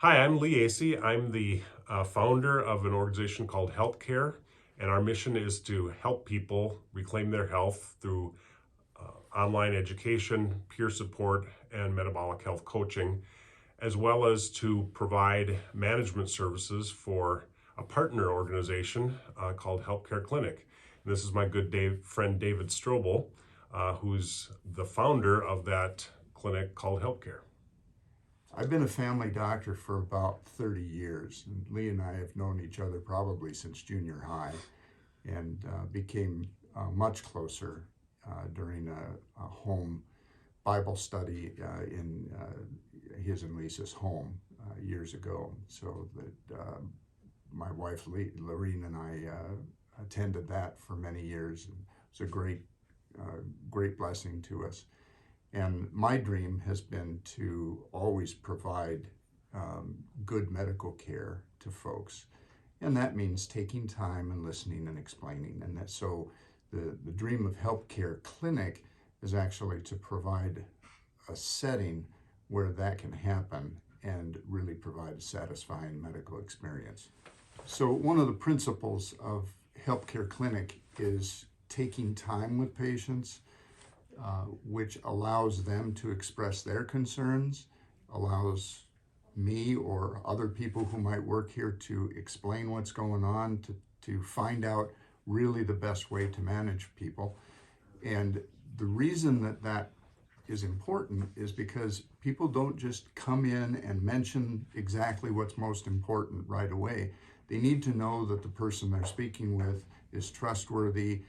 Hi, I'm Lee Acey. I'm the founder of an organization called HELPcare, and our mission is to help people reclaim their health through online education, peer support, and metabolic health coaching, as well as to provide management services for a partner organization called HELPcare Clinic. And this is my good friend David Strobel, who's the founder of that clinic called HELPcare. I've been a family doctor for about 30 years. And Lee and I have known each other probably since junior high and became much closer during a home Bible study in his and Lisa's home years ago. So that my wife Lorene and I attended that for many years. And it was a great blessing to us. And my dream has been to always provide good medical care to folks. And that means taking time and listening and explaining. And so the dream of HELPcare Clinic is actually to provide a setting where that can happen and really provide a satisfying medical experience. So one of the principles of HELPcare Clinic is taking time with patients, which allows them to express their concerns, allows me or other people who might work here to explain what's going on, to find out really the best way to manage people. And the reason that is important is because people don't just come in and mention exactly what's most important right away. They need to know that the person they're speaking with is trustworthy.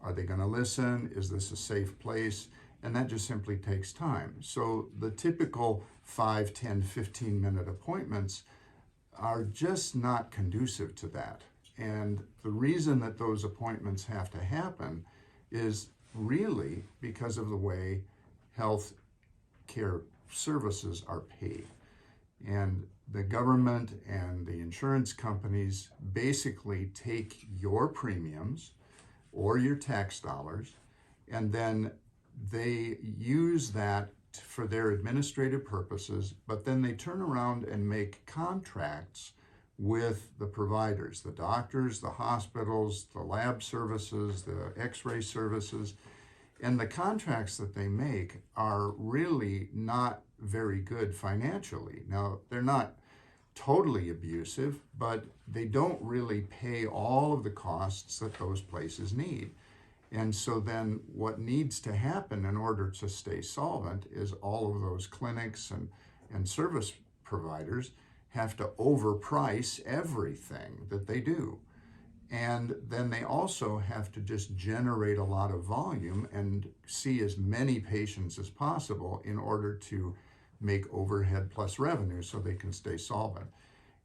Are they going to listen? Is this a safe place? And that just simply takes time. So the typical 5, 10, 15-minute appointments are just not conducive to that. And the reason that those appointments have to happen is really because of the way health care services are paid. And the government and the insurance companies basically take your premiums or your tax dollars, and then they use that for their administrative purposes, but then they turn around and make contracts with the providers, the doctors, the hospitals, the lab services, the x-ray services, and the contracts that they make are really not very good financially. Now, they're not totally abusive, but they don't really pay all of the costs that those places need. And so then what needs to happen in order to stay solvent is all of those clinics and service providers have to overprice everything that they do. And then they also have to just generate a lot of volume and see as many patients as possible in order to make overhead plus revenue so they can stay solvent.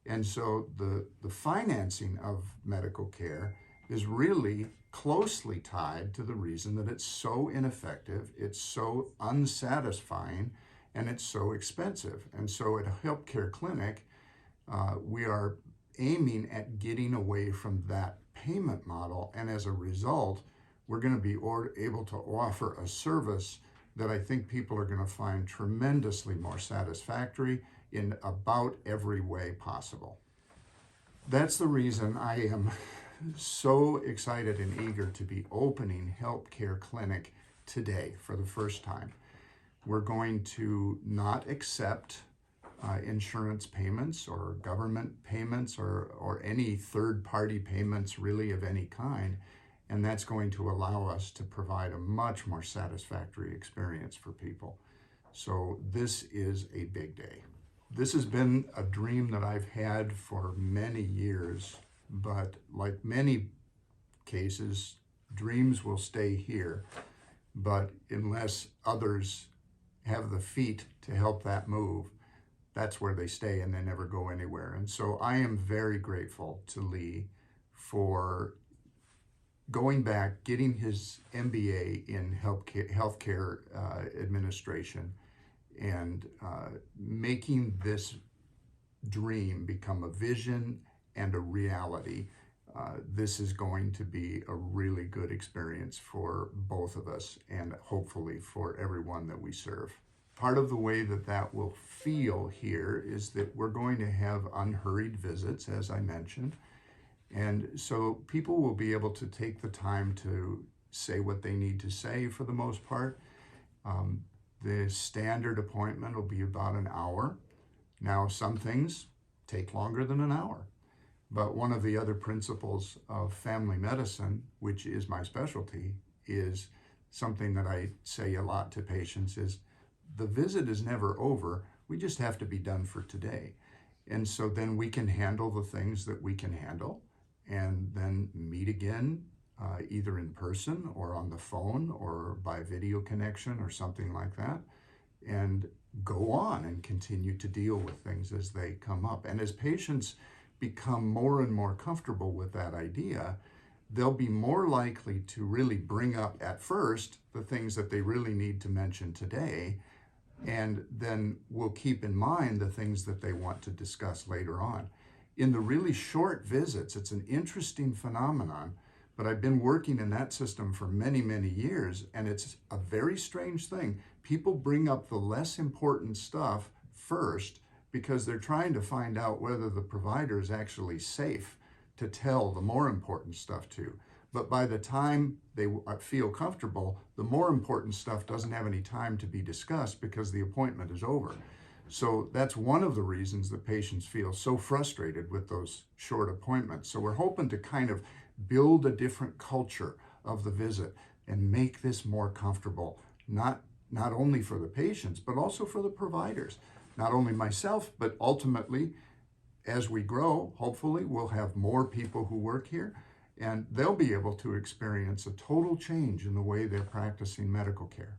And so the financing of medical care is really closely tied to the reason that it's so ineffective, it's so unsatisfying, and it's so expensive. And so at a HELPcare Clinic, we are aiming at getting away from that payment model. And as a result, we're going to be able to offer a service that I think people are going to find tremendously more satisfactory in about every way possible. That's the reason I am so excited and eager to be opening HELPcare Clinic today for the first time. We're going to not accept insurance payments or government payments or any third-party payments really of any kind. And that's going to allow us to provide a much more satisfactory experience for people. So this is a big day. This has been a dream that I've had for many years, but like many cases, dreams will stay here. But unless others have the feet to help that move, that's where they stay and they never go anywhere. And so I am very grateful to Lee for going back, getting his MBA in healthcare administration, and making this dream become a vision and a reality. This is going to be a really good experience for both of us and hopefully for everyone that we serve. Part of the way that that will feel here is that we're going to have unhurried visits, as I mentioned. And so people will be able to take the time to say what they need to say for the most part. The standard appointment will be about an hour. Now, some things take longer than an hour. But one of the other principles of family medicine, which is my specialty, is something that I say a lot to patients is the visit is never over. We just have to be done for today. And so then we can handle the things that we can handle and then meet again, either in person or on the phone or by video connection or something like that, and go on and continue to deal with things as they come up. And as patients become more and more comfortable with that idea, they'll be more likely to really bring up at first the things that they really need to mention today, and then we'll keep in mind the things that they want to discuss later on. In the really short visits, it's an interesting phenomenon, but I've been working in that system for many, many years, and it's a very strange thing. People bring up the less important stuff first because they're trying to find out whether the provider is actually safe to tell the more important stuff to. But by the time they feel comfortable, the more important stuff doesn't have any time to be discussed because the appointment is over. So that's one of the reasons that patients feel so frustrated with those short appointments. So we're hoping to kind of build a different culture of the visit and make this more comfortable, not only for the patients, but also for the providers. Not only myself, but ultimately, as we grow, hopefully we'll have more people who work here, and they'll be able to experience a total change in the way they're practicing medical care.